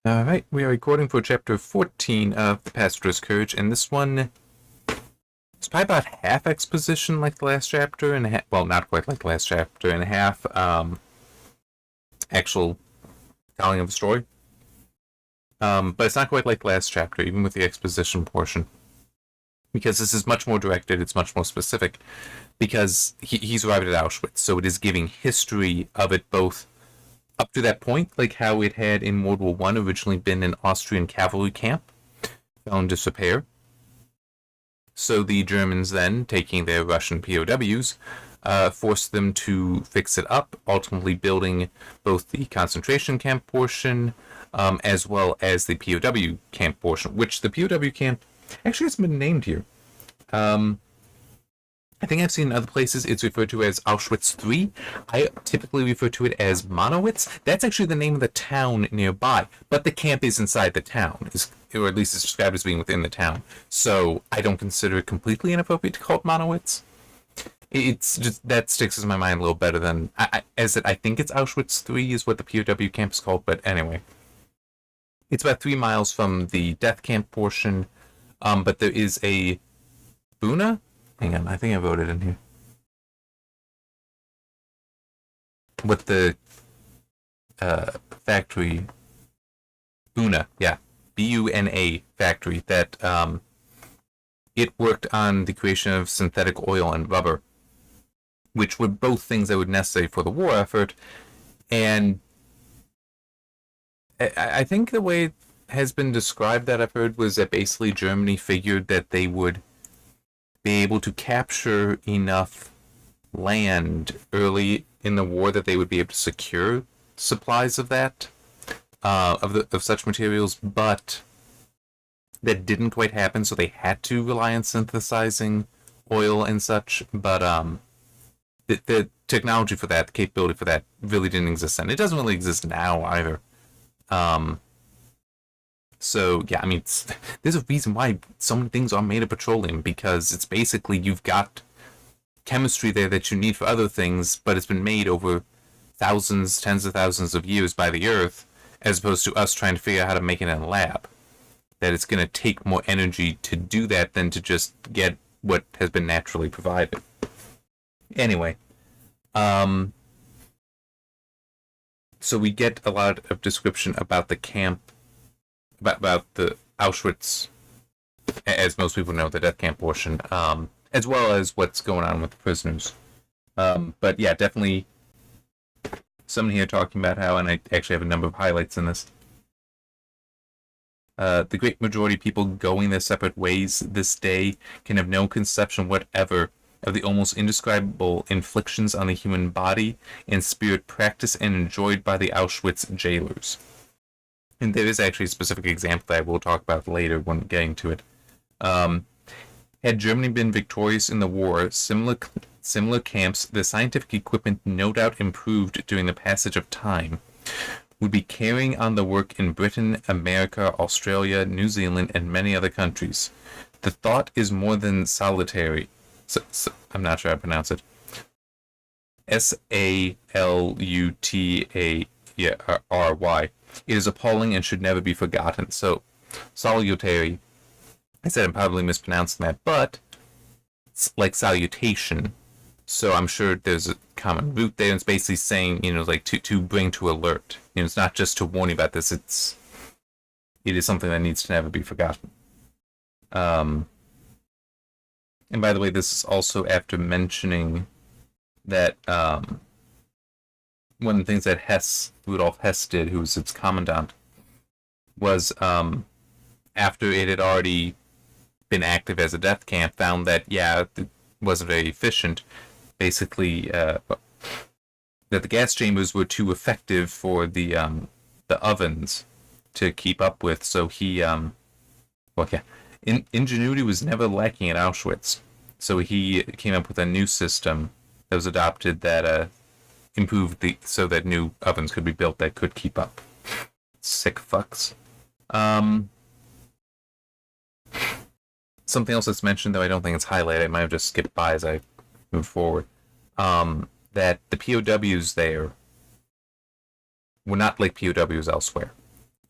Alright, we are recording for chapter 14 of The Pastor's Courage, and this one is probably about half exposition like the last chapter, and well, not quite like the last chapter, and half actual telling of the story. But it's not quite like the last chapter, even with the exposition portion. Because this is much more directed, it's much more specific, because he's arrived at Auschwitz, so it is giving history of it both up to that point, like how it had in World War I originally been an Austrian cavalry camp, fell in disrepair. So the Germans then, taking their Russian POWs, forced them to fix it up, ultimately building both the concentration camp portion as well as the POW camp portion, which the POW camp actually hasn't been named here. I think I've seen in other places it's referred to as Auschwitz III. I typically refer to it as Monowitz. That's actually the name of the town nearby, but the camp is inside the town, or at least it's described as being within the town. So I don't consider it completely inappropriate to call it Monowitz. It's just that sticks in my mind a little better than I think it's Auschwitz III is what the POW camp is called, but anyway. It's about 3 miles from the death camp portion, but there is a Buna? Hang on, I think I wrote it in here. What the factory, Buna, yeah, Buna factory, that it worked on the creation of synthetic oil and rubber, which were both things that were necessary for the war effort. And I think the way it has been described that I've heard was that basically Germany figured that they would be able to capture enough land early in the war that they would be able to secure supplies of that, of such materials, but that didn't quite happen, so they had to rely on synthesizing oil and such. But the technology for that, the capability for that, really didn't exist then. It doesn't really exist now either. So, yeah, I mean, there's a reason why so many things are made of petroleum, because it's basically you've got chemistry there that you need for other things, but it's been made over thousands, tens of thousands of years by the Earth, as opposed to us trying to figure out how to make it in a lab. That it's going to take more energy to do that than to just get what has been naturally provided. Anyway, so we get a lot of description about the camp, about the Auschwitz, as most people know, the death camp portion, as well as what's going on with the prisoners. But yeah, definitely someone here talking about how, and I actually have a number of highlights in this, the great majority of people going their separate ways this day can have no conception whatever of the almost indescribable inflictions on the human body and spirit practiced and enjoyed by the Auschwitz jailers. And there is actually a specific example that I will talk about later when getting to it. Had Germany been victorious in the war, similar camps, the scientific equipment no doubt improved during the passage of time, would be carrying on the work in Britain, America, Australia, New Zealand, and many other countries. The thought is more than salutary. I'm not sure how to pronounce it. Salutary. It is appalling and should never be forgotten. So, salutary. I said I'm probably mispronouncing that, but it's like salutation. So I'm sure there's a common root there. And it's basically saying, like to bring to alert. It's not just to warn you about this. It is something that needs to never be forgotten. And by the way, this is also after mentioning that one of the things that Rudolf Hess did, who was its commandant, was after it had already been active as a death camp, found that, yeah, it wasn't very efficient. Basically, that the gas chambers were too effective for the ovens to keep up with. So he, ingenuity was never lacking at Auschwitz. So he came up with a new system that was adopted that improved so that new ovens could be built that could keep up. Sick fucks. Something else that's mentioned, though I don't think it's highlighted, I might have just skipped by as I move forward, that the POWs there were not like POWs elsewhere.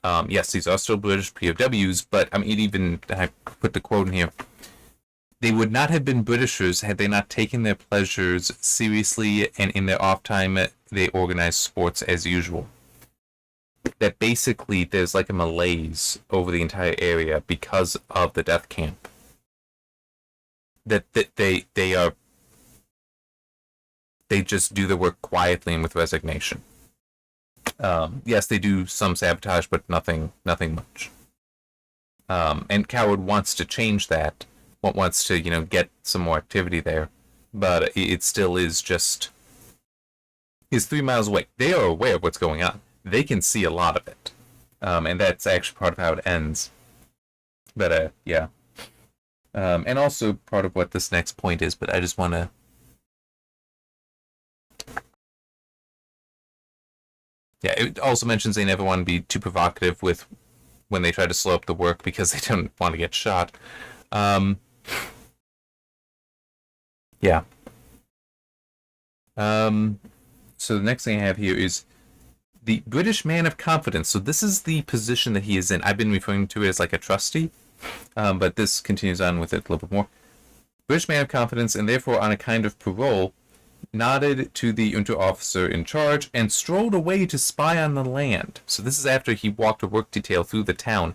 Yes, these are still British POWs, but I mean, I put the quote in here. They would not have been Britishers had they not taken their pleasures seriously, and in their off time, they organized sports as usual. That basically there's like a malaise over the entire area because of the death camp. That they just do the work quietly and with resignation. Yes, they do some sabotage, but nothing much. And Coward wants to change that. Wants to get some more activity there, but it still is just is 3 miles away. They are aware of what's going on. They can see a lot of it, and that's actually part of how it ends. But yeah, and also part of what this next point is. But I just want to. Yeah, it also mentions they never want to be too provocative with when they try to slow up the work because they don't want to get shot. Yeah. So the next thing I have here is the British man of confidence. So this is the position that he is in. I've been referring to it as like a trustee, but this continues on with it a little bit more. British man of confidence, and therefore on a kind of parole, nodded to the Unterofficer in charge and strolled away to spy on the land. So this is after he walked a work detail through the town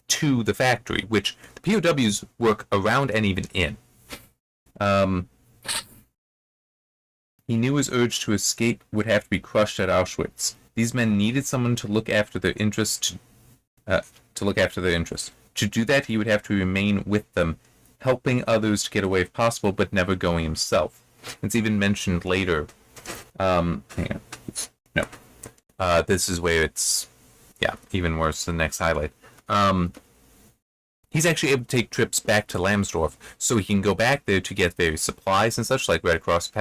to the factory, which the POWs work around and even in. He knew his urge to escape would have to be crushed at Auschwitz. These men needed someone to look after their interests. To do that, he would have to remain with them, helping others to get away if possible, but never going himself. It's even mentioned later. Hang on. No. This is where it's, even worse. The next highlight. He's actually able to take trips back to Lambsdorff, so he can go back there to get various supplies and such, like Red Cross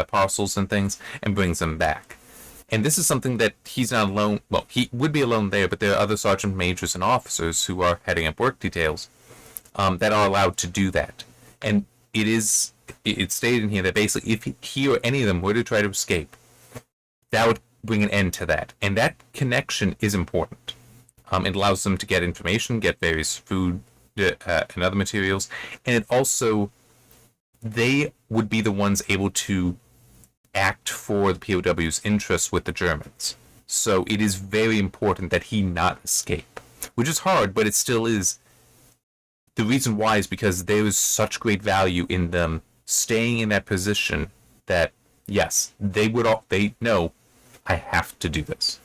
parcels and things, and brings them back. And this is something that he's not alone. Well, he would be alone there, but there are other sergeant majors and officers who are heading up work details that are allowed to do that. And it's stated in here that basically if he or any of them were to try to escape, that would bring an end to that. And that connection is important. It allows them to get information, get various food and other materials, and it also, they would be the ones able to act for the POW's interests with the Germans. So it is very important that he not escape, which is hard, but it still is. The reason why is because there is such great value in them staying in that position that, yes, they know, I have to do this.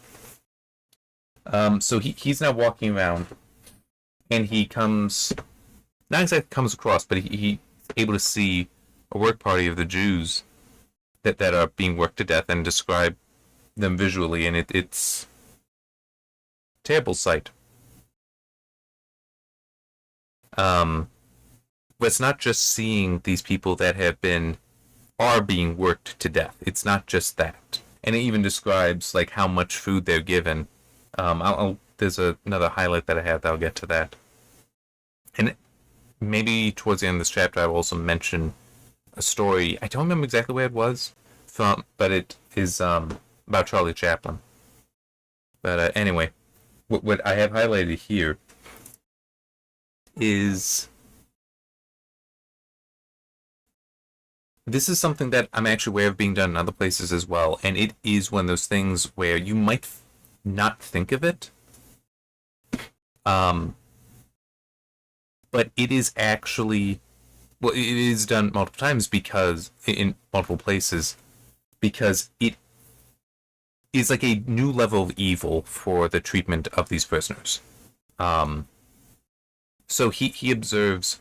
So he's now walking around, and he not exactly comes across, but he's able to see a work party of the Jews that are being worked to death and describe them visually, and it's a terrible sight. But it's not just seeing these people that are being worked to death. It's not just that, and it even describes like how much food they're given. There's another highlight that I have that I'll get to that. And maybe towards the end of this chapter, I will also mention a story. I don't remember exactly where it was from, but it is about Charlie Chaplin. But anyway, what I have highlighted here is this is something that I'm actually aware of being done in other places as well, and it is one of those things where you might not think of it, but it is actually, well, it is done multiple times because in multiple places, because it is like a new level of evil for the treatment of these prisoners. So he observes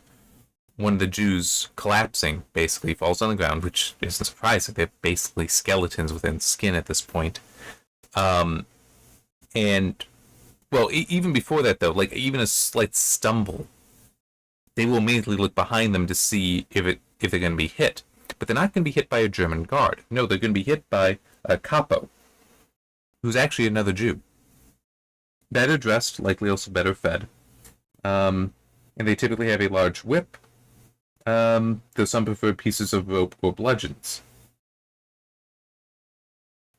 one of the Jews collapsing, basically falls on the ground, which isn't surprising. They're basically skeletons within skin at this point. And, well, even before that, though, like, even a slight stumble, they will immediately look behind them to see if they're going to be hit. But they're not going to be hit by a German guard. No, they're going to be hit by a capo, who's actually another Jew. Better dressed, likely also better fed. And they typically have a large whip, though some prefer pieces of rope or bludgeons.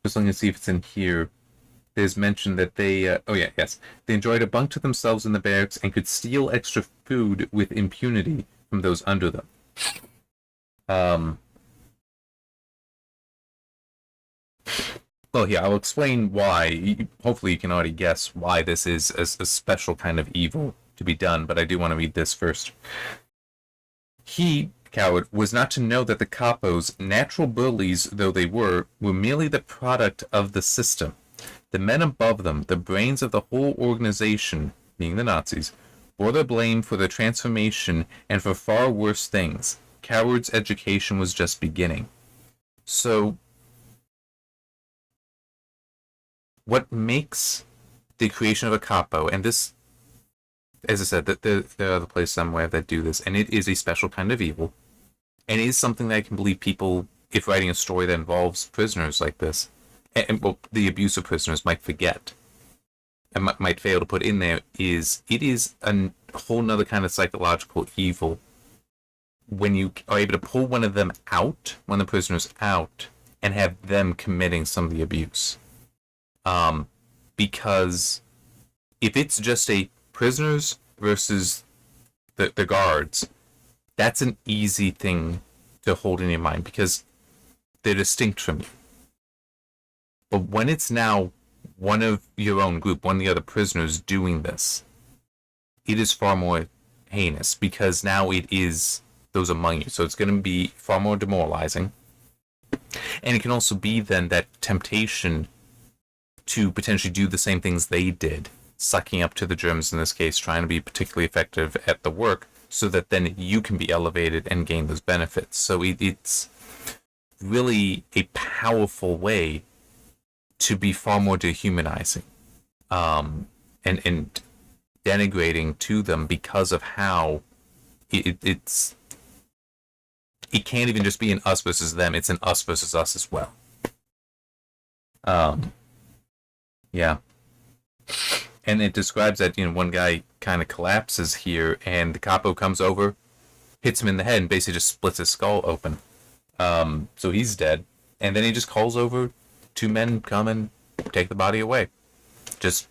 Just looking to see if it's in here. there's mention that they they enjoyed a bunk to themselves in the barracks and could steal extra food with impunity from those under them. Well, yeah, I'll explain why. Hopefully, you can already guess why this is a special kind of evil to be done, but I do want to read this first. He, coward, was not to know that the capos, natural bullies though they were merely the product of the system. The men above them, the brains of the whole organization, being the Nazis, bore the blame for the transformation and for far worse things. Coward's education was just beginning. So, what makes the creation of a capo, and this, as I said, there are other places somewhere that do this, and it is a special kind of evil, and it is something that I can believe people, if writing a story that involves prisoners like this, and well, the abuse of prisoners, might forget, and might fail to put in there, is it is a whole nother kind of psychological evil when you are able to pull one of them out, one of the prisoners out, and have them committing some of the abuse. Because if it's just a prisoners versus the guards, that's an easy thing to hold in your mind because they're distinct from you. But when it's now one of your own group, one of the other prisoners doing this, it is far more heinous because now it is those among you. So it's going to be far more demoralizing. And it can also be then that temptation to potentially do the same things they did, sucking up to the germs in this case, trying to be particularly effective at the work, so that then you can be elevated and gain those benefits. So it's really a powerful way to be far more dehumanizing, and denigrating to them because of how it can't even just be an us versus them, it's an us versus us as well. Yeah. And it describes that, one guy kind of collapses here, and the capo comes over, hits him in the head, and basically just splits his skull open. So he's dead. And then he just calls over 2 men, come and take the body away. Just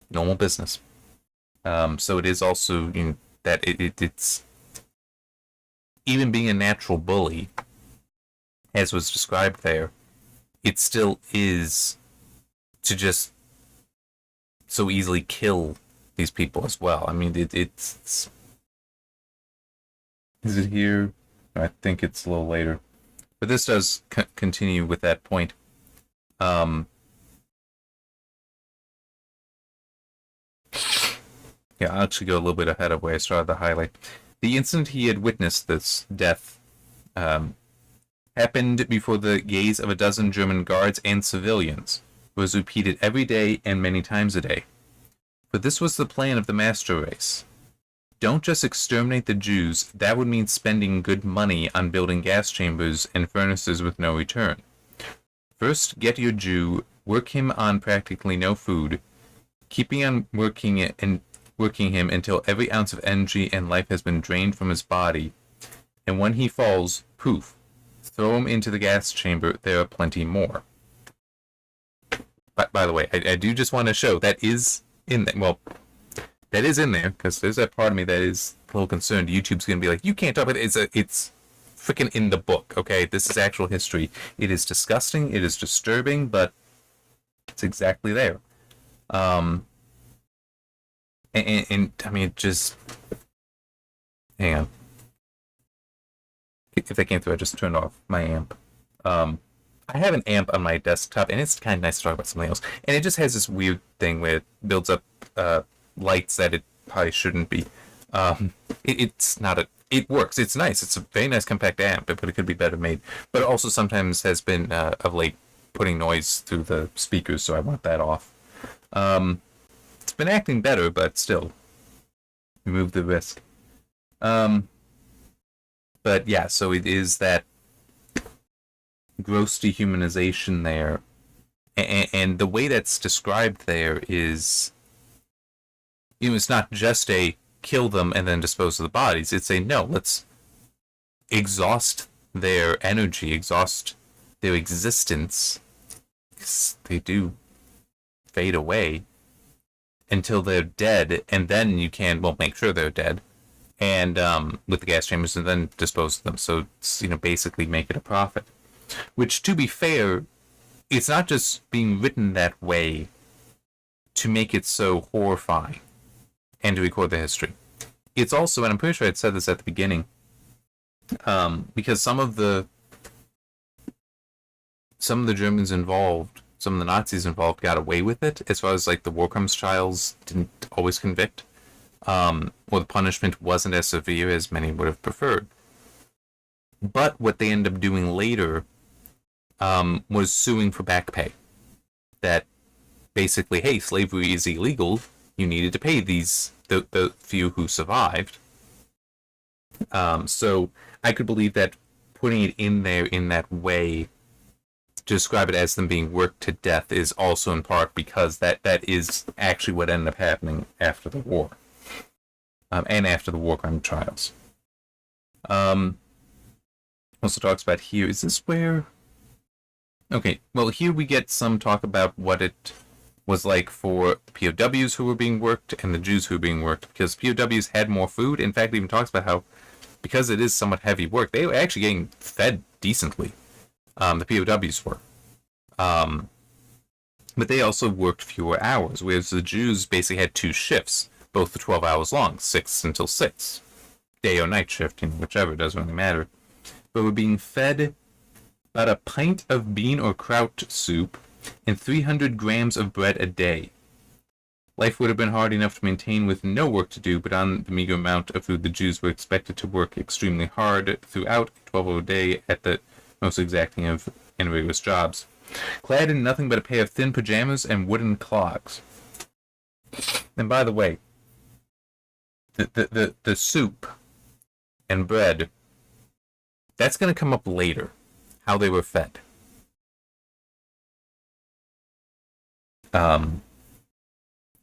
normal business. So it is also, that it's even being a natural bully, as was described there, it still is to just so easily kill these people as well. I mean, it's... Is it here? I think it's a little later. But this does continue with that point. Yeah, I'll actually go a little bit ahead of where I started the highlight. The instant he had witnessed this death happened before the gaze of a dozen German guards and civilians. Was repeated every day and many times a day. But this was the plan of the master race. Don't just exterminate the Jews, that would mean spending good money on building gas chambers and furnaces with no return. First, get your Jew, work him on practically no food, keeping on working him until every ounce of energy and life has been drained from his body, and when he falls, poof, throw him into the gas chamber, there are plenty more. But by the way, I do just want to show that is in there. Well, that is in there because there's that part of me that is a little concerned. YouTube's going to be like, you can't talk about it. It's freaking in the book, okay? This is actual history. It is disgusting. It is disturbing, but it's exactly there. And I mean, just hang on. If that came through, I just turned off my amp. I have an amp on my desktop, and it's kind of nice to talk about something else. And it just has this weird thing where it builds up lights that it probably shouldn't be. It's not a... It works. It's nice. It's a very nice compact amp, but it could be better made. But it also sometimes has been, of late, putting noise through the speakers, so I want that off. It's been acting better, but still. Remove the risk. But yeah, so it is that gross dehumanization there, and the way that's described there is, it's not just a kill them and then dispose of the bodies. It's a no, let's exhaust their energy, exhaust their existence. They do fade away until they're dead, and then you can, well, make sure they're dead, and with the gas chambers, and then dispose of them. So it's, basically make it a profit. Which, to be fair, it's not just being written that way to make it so horrifying and to record the history. It's also, and I'm pretty sure I said this at the beginning, because some of the Germans involved, some of the Nazis involved, got away with it, as far as like the war crimes trials didn't always convict, or the punishment wasn't as severe as many would have preferred. But what they end up doing later was suing for back pay. That basically, hey, slavery is illegal. You needed to pay the few who survived. So I could believe that putting it in there in that way to describe it as them being worked to death is also in part because that is actually what ended up happening after the war, and after the war crime trials. Also talks about here. Is this where? Okay, well, here we get some talk about what it was like for POWs who were being worked and the Jews who were being worked, because POWs had more food. In fact, it even talks about how, because it is somewhat heavy work, they were actually getting fed decently. The POWs were. But they also worked fewer hours, whereas the Jews basically had 2 shifts, both 12 hours long, 6 until 6. Day or night shift, whichever, doesn't really matter. But were being fed about a pint of bean or kraut soup and 300 grams of bread a day. Life would have been hard enough to maintain with no work to do, but on the meager amount of food, the Jews were expected to work extremely hard throughout, 12 hours a day at the most exacting of and rigorous jobs, clad in nothing but a pair of thin pajamas and wooden clogs. And by the way, the soup and bread, that's going to come up later, how they were fed.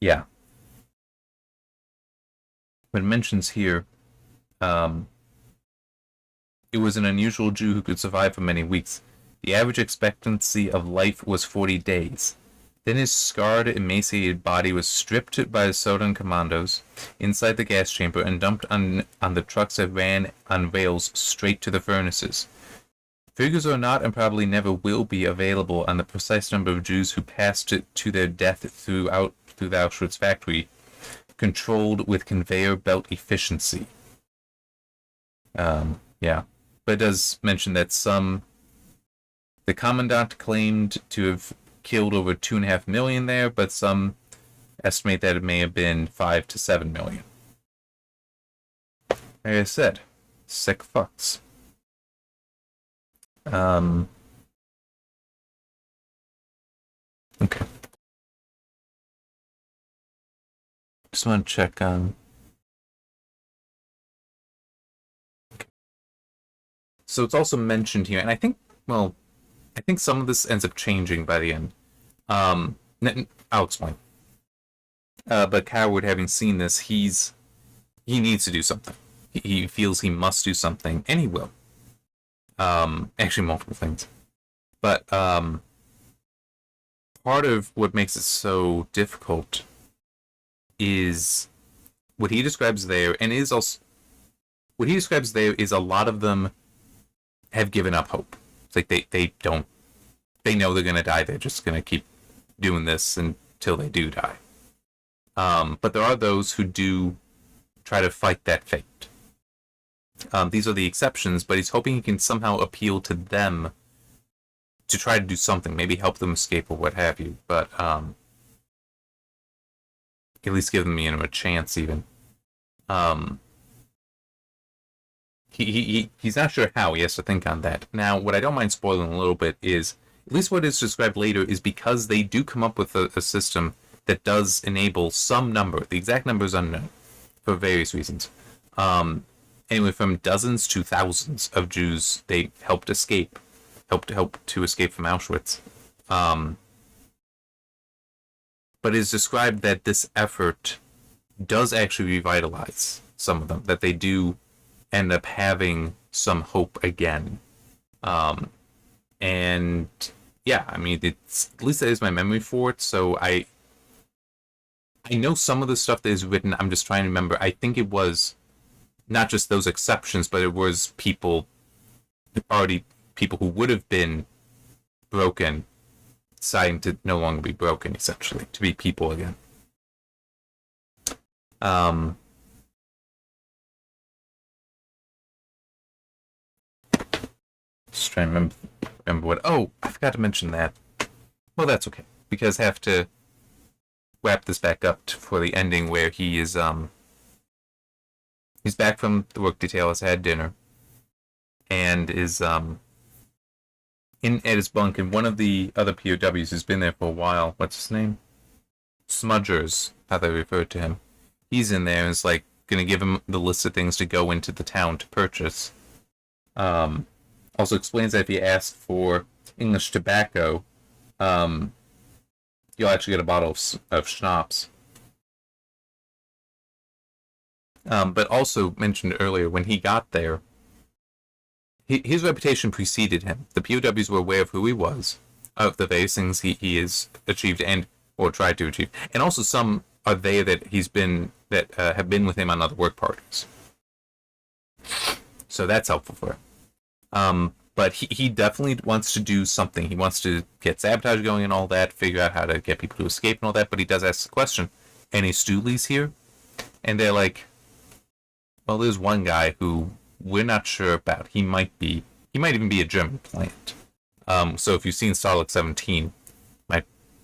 Yeah. But it mentions here, it was an unusual Jew who could survive for many weeks. The average expectancy of life was 40 days. Then his scarred, emaciated body was stripped by the Southern commandos inside the gas chamber and dumped on the trucks that ran on rails straight to the furnaces. Figures are not and probably never will be available on the precise number of Jews who passed to their death through the Auschwitz factory, controlled with conveyor belt efficiency. Yeah. But it does mention that the commandant claimed to have killed over 2.5 million there, but some estimate that it may have been 5 to 7 million. Like I said, sick fucks. Okay. Just want to check on. Okay. So it's also mentioned here, and I think some of this ends up changing by the end. I'll explain. But Coward, having seen this, he needs to do something. He feels he must do something, and he will. Actually, multiple things. But part of what makes it so difficult is what he describes there, and is also what he describes there is a lot of them have given up hope. It's like they know they're gonna die. They're just gonna keep doing this until they do die. But there are those who do try to fight that fate. These are the exceptions, but he's hoping he can somehow appeal to them to try to do something, maybe help them escape or what have you. But at least give them a chance, even. He's not sure how. He has to think on that. Now, what I don't mind spoiling a little bit is, at least what is described later, is because they do come up with a system that does enable some number. The exact number is unknown for various reasons. Anyway, from dozens to thousands of Jews they helped to escape from Auschwitz. But it is described that this effort does actually revitalize some of them, that they do end up having some hope again. And yeah, I mean, it's, at least that is my memory for it, so I I know some of the stuff that is written. I'm just trying to remember. I think it was not just those exceptions, but it was people who would have been broken deciding to no longer be broken, essentially, to be people again. Just trying to remember what. Oh, I forgot to mention that. Well, that's okay because I have to wrap this back up for the ending where he's back from the work detail, has had dinner, and is in at his bunk, and one of the other POWs who's been there for a while. What's his name? Smudgers, how they refer to him. He's in there and is like gonna give him the list of things to go into the town to purchase. Also explains that if he asks for English tobacco, you'll actually get a bottle of schnapps. But also mentioned earlier, when he got there, his reputation preceded him. The POWs were aware of who he was, of the various things he has achieved and or tried to achieve, and also some are there that have been with him on other work parties. So that's helpful for him. But he definitely wants to do something. He wants to get sabotage going and all that, figure out how to get people to escape and all that. But he does ask the question, any Stoolies here? And they're like, well, there's one guy who we're not sure about. He might even be a German plant. So if you've seen Starlink 17,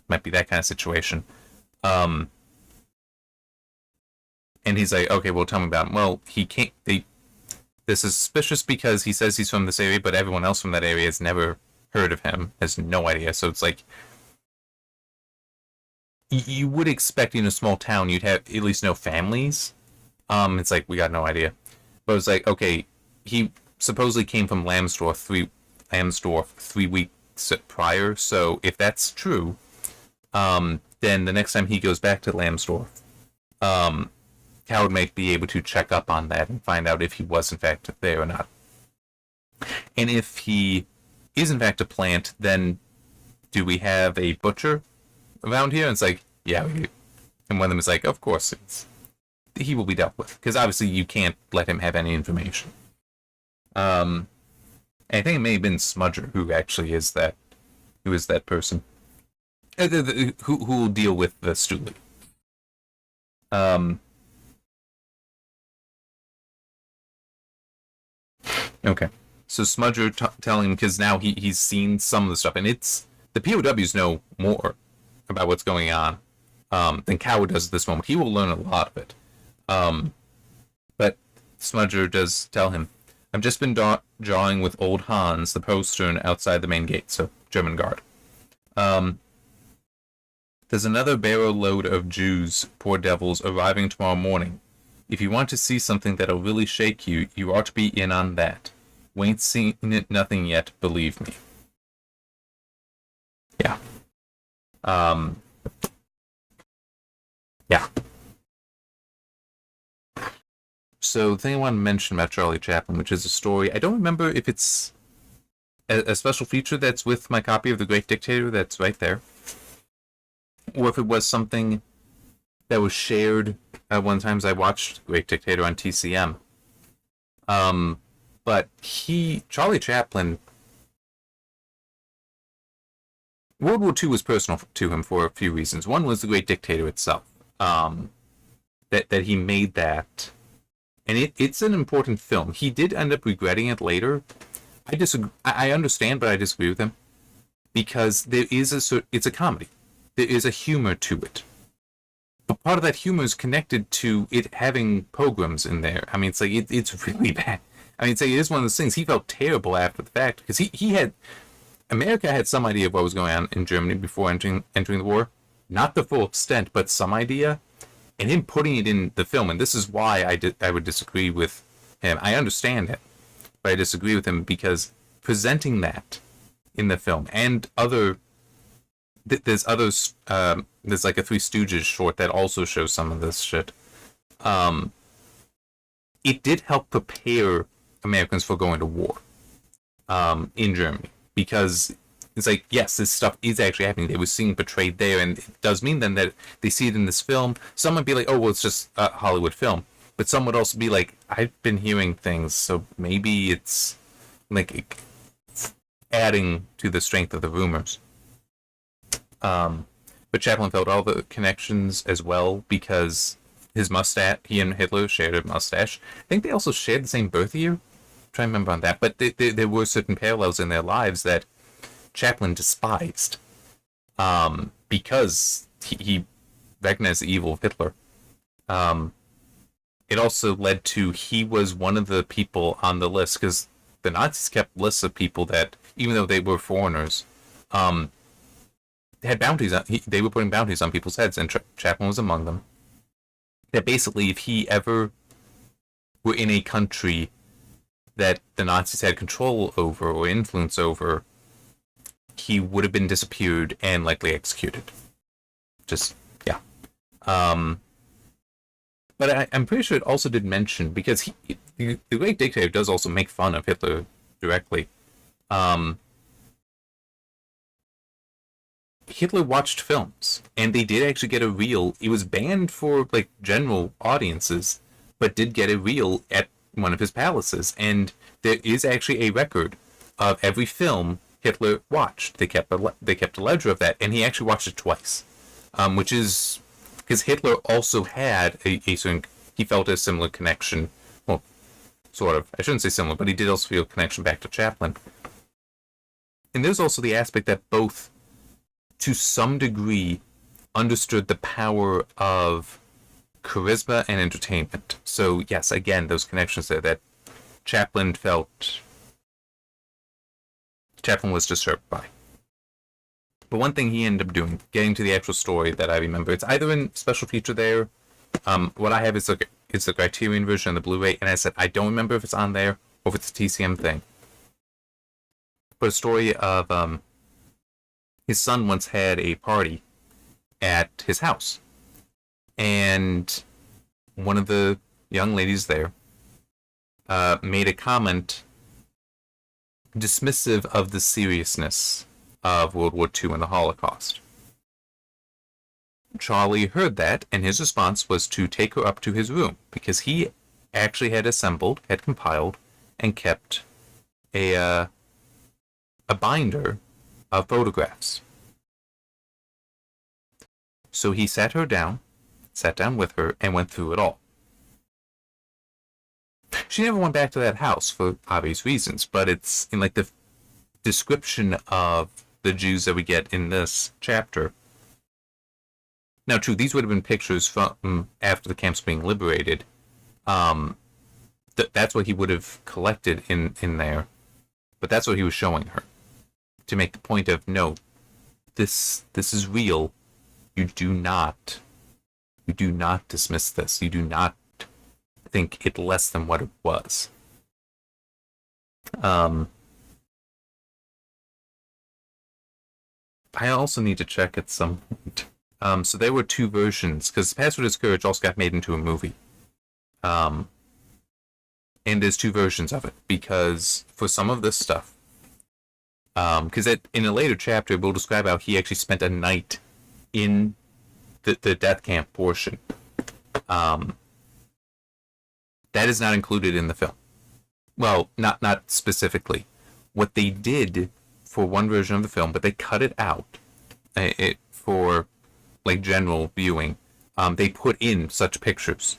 might be that kind of situation. And he's like, okay, well, tell me about him. Well, he can't. This is suspicious because he says he's from this area, but everyone else from that area has never heard of him, has no idea. So it's like, you would expect in a small town you'd have at least know families. It's like, we got no idea. But it's like, okay, he supposedly came from Lambsdorff 3 weeks prior. So if that's true, then the next time he goes back to Lambsdorff, Coward might be able to check up on that and find out if he was in fact there or not. And if he is in fact a plant, then do we have a butcher around here? And it's like, yeah, we do. And one of them is like, of course, he will be dealt with. Because obviously you can't let him have any information. I think it may have been Smudger who actually is that person. Who will deal with the Stoolie. Okay. So Smudger telling him, because now he's seen some of the stuff, and it's the POWs know more about what's going on than Coward does at this moment. He will learn a lot of it. But Smudger does tell him, I've just been drawing with old Hans, the postern outside the main gate, so German guard. There's another barrow load of Jews, poor devils, arriving tomorrow morning. If you want to see something that'll really shake you, you ought to be in on that. We ain't seen it nothing yet, believe me. Yeah. Yeah. So the thing I want to mention about Charlie Chaplin, which is a story, I don't remember if it's a special feature that's with my copy of The Great Dictator that's right there, or if it was something that was shared one time I watched Great Dictator on TCM. But Charlie Chaplin, World War II was personal to him for a few reasons. One was The Great Dictator itself. That he made that. And it's an important film. He did end up regretting it later. I disagree. I understand, but I disagree with him. Because it's a comedy. There is a humor to it. But part of that humor is connected to it having pogroms in there. I mean, it's like, it's really bad. I mean, it's like, it is one of those things. He felt terrible after the fact. Because America had some idea of what was going on in Germany before entering the war. Not the full extent, but some idea. And him putting it in the film, and this is why I would disagree with him. I understand it, but I disagree with him because presenting that in the film and there's others. There's like a Three Stooges short that also shows some of this shit. It did help prepare Americans for going to war in Germany because it's like, yes, this stuff is actually happening. They were seeing portrayed there, and it does mean then that they see it in this film. Some might be like, oh, well, it's just a Hollywood film. But some would also be like, I've been hearing things, so maybe it's like adding to the strength of the rumors. But Chaplin felt all the connections as well because his mustache, he and Hitler shared a mustache. I think they also shared the same birth year. I'm trying to remember on that. But there were certain parallels in their lives that Chaplin despised because he recognized the evil of Hitler. It also led to he was one of the people on the list because the Nazis kept lists of people that, even though they were foreigners, had bounties on, they were putting bounties on people's heads, and Chaplin was among them. That basically, if he ever were in a country that the Nazis had control over or influence over, he would have been disappeared and likely executed. Just, yeah. But I'm pretty sure it also did mention, because the Great Dictator does also make fun of Hitler directly. Hitler watched films, and they did actually get a reel. It was banned for like general audiences, but did get a reel at one of his palaces, and there is actually a record of every film Hitler watched. They kept a ledger of that, and he actually watched it twice, which is because Hitler also had a certain, he felt a similar connection. Well, sort of. I shouldn't say similar, but he did also feel a connection back to Chaplin. And there's also the aspect that both, to some degree, understood the power of charisma and entertainment. So yes, again, those connections there that Chaplin was disturbed by. But one thing he ended up doing, getting to the actual story that I remember, it's either in special feature there. What I have is the Criterion version and the Blu-ray, and I said I don't remember if it's on there or if it's a TCM thing. But a story of his son once had a party at his house, and one of the young ladies there made a comment dismissive of the seriousness of World War II and the Holocaust. Charlie heard that, and his response was to take her up to his room, because he actually had compiled, and kept a binder of photographs. So he sat down with her, and went through it all. She never went back to that house for obvious reasons, but it's in like the description of the Jews that we get in this chapter. Now, true, these would have been pictures from after the camps being liberated. That's what he would have collected in there, but that's what he was showing her to make the point of, no, this is real. You do not dismiss this. You do not think it less than what it was. I also need to check at some point. So there were two versions, because Password is Courage also got made into a movie. And there's two versions of it, because for some of this stuff, because in a later chapter, we'll describe how he actually spent a night in the death camp portion. That is not included in the film. Well, not specifically. What they did for one version of the film, but they cut it out for like general viewing. They put in such pictures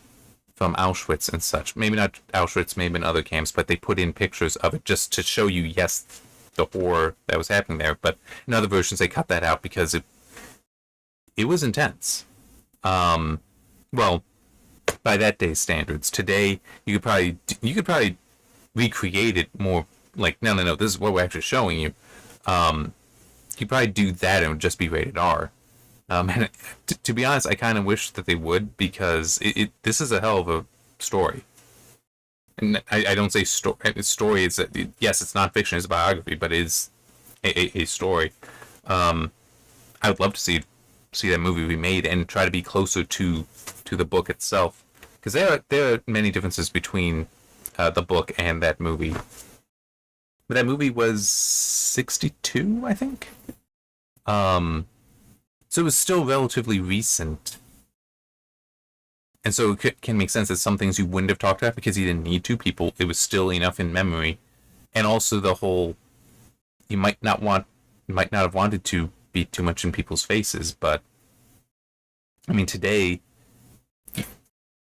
from Auschwitz and such. Maybe not Auschwitz, maybe in other camps, but they put in pictures of it just to show you, yes, the horror that was happening there. But in other versions, they cut that out because it was intense. Well, by that day's standards. Today, you could probably recreate it more like, no, this is what we're actually showing you. You probably do that and it would just be rated R. And to be honest, I kind of wish that they would, because this is a hell of a story. And I don't say story. It's yes, it's not fiction, it's a biography, but it is a story. I would love to see that movie remade and try to be closer to the book itself, because there are many differences between the book and that movie. But that movie was 62, I think. So it was still relatively recent. And so it can make sense that some things you wouldn't have talked about because you didn't need to. People, it was still enough in memory. And also the whole, you might not have wanted to be too much in people's faces, but I mean, today,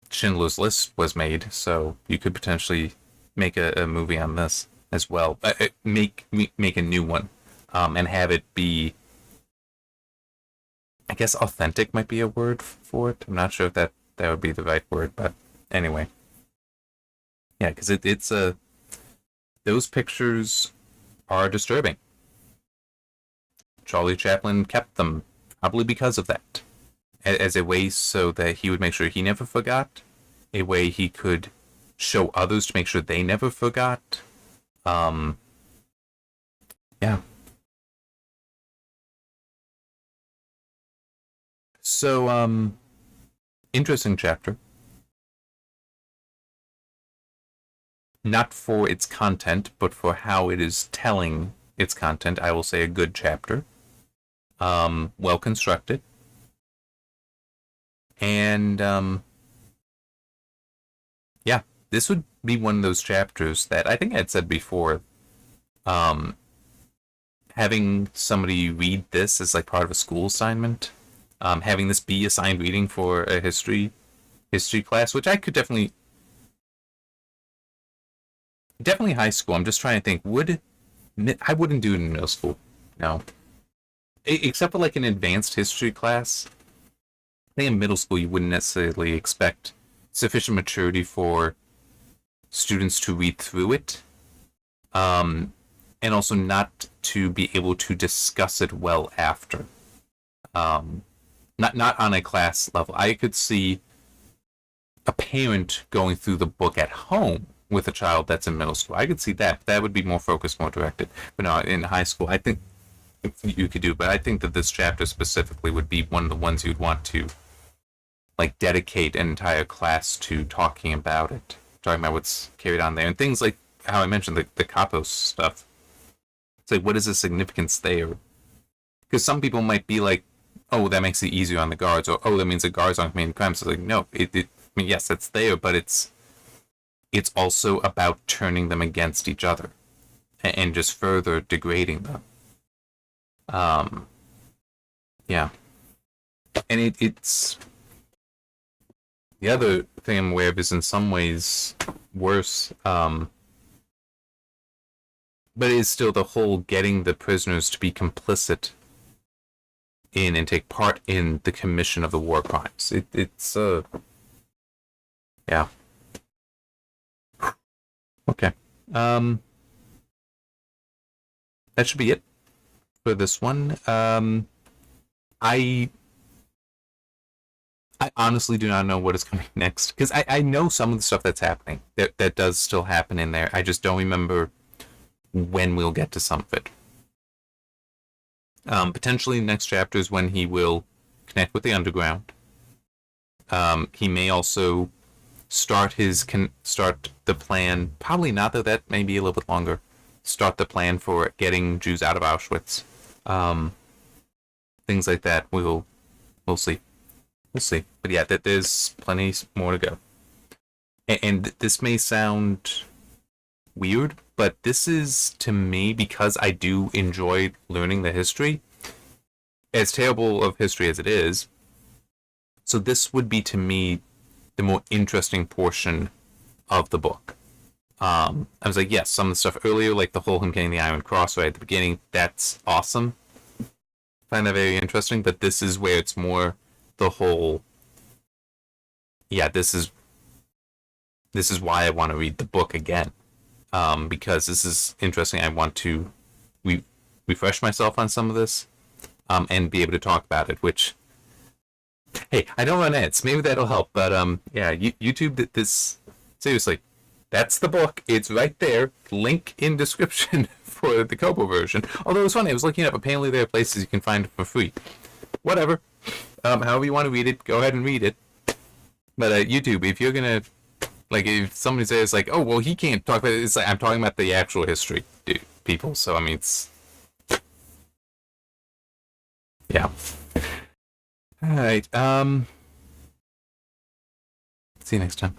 Schindler's List was made, so you could potentially make a movie on this as well. Make a new one, and have it be, I guess, authentic might be a word for it. I'm not sure if that would be the right word, but anyway, yeah, because it's a those pictures are disturbing. Charlie Chaplin kept them probably because of that, as a way so that he would make sure he never forgot, a way he could show others to make sure they never forgot. Yeah. So, interesting chapter. Not for its content, but for how it is telling its content, I will say a good chapter. Well constructed. And, yeah, this would be one of those chapters that I think I'd said before, having somebody read this as like part of a school assignment, having this be assigned reading for a history class, which I could definitely high school. I'm just trying to think, I wouldn't do it in middle school. No. Except for like an advanced history class. I think in middle school you wouldn't necessarily expect sufficient maturity for students to read through it. And also not to be able to discuss it well after. Not on a class level. I could see a parent going through the book at home with a child that's in middle school. I could see that. That would be more focused, more directed. But no, in high school, I think you could do. But I think that this chapter specifically would be one of the ones you'd want to like dedicate an entire class to talking about it, talking about what's carried on there, and things like how I mentioned the Kapos stuff. It's like, what is the significance there? Because some people might be like, oh, that makes it easier on the guards, or oh, that means the guards aren't committing crimes. So it's like, no, I mean, yes, it's there, but it's also about turning them against each other and just further degrading them. Yeah. And it's the other thing I'm aware of is in some ways worse, but it is still the whole getting the prisoners to be complicit in and take part in the commission of the war crimes. It's yeah. Okay. That should be it for this one. I honestly do not know what is coming next, because I know some of the stuff that's happening. That does still happen in there. I just don't remember when we'll get to some of it. Potentially next chapter is when he will connect with the underground. He may also start the plan. Probably not, though. That may be a little bit longer. Start the plan for getting Jews out of Auschwitz. Things like that. We'll see. We'll see. But yeah, there's plenty more to go. And this may sound weird, but this is, to me, because I do enjoy learning the history, as terrible of history as it is, so this would be, to me, the more interesting portion of the book. I was like, yes, some of the stuff earlier, like the whole him getting the Iron Cross right at the beginning, that's awesome. I find that very interesting, but this is where it's more the whole, yeah, this is why I want to read the book again. Because this is interesting. I want to refresh myself on some of this, and be able to talk about it, which, hey, I don't run ads. Maybe that'll help. But yeah, YouTube, this, seriously, that's the book. It's right there. Link in description for the Kobo version. Although it's funny, I was looking up. Apparently there are places you can find it for free. Whatever. However you want to read it, go ahead and read it. But YouTube, if you're gonna Like if somebody says like, "Oh, well, he can't talk about it," it's like I'm talking about the actual history, dude, people. So I mean, it's yeah. All right. See you next time.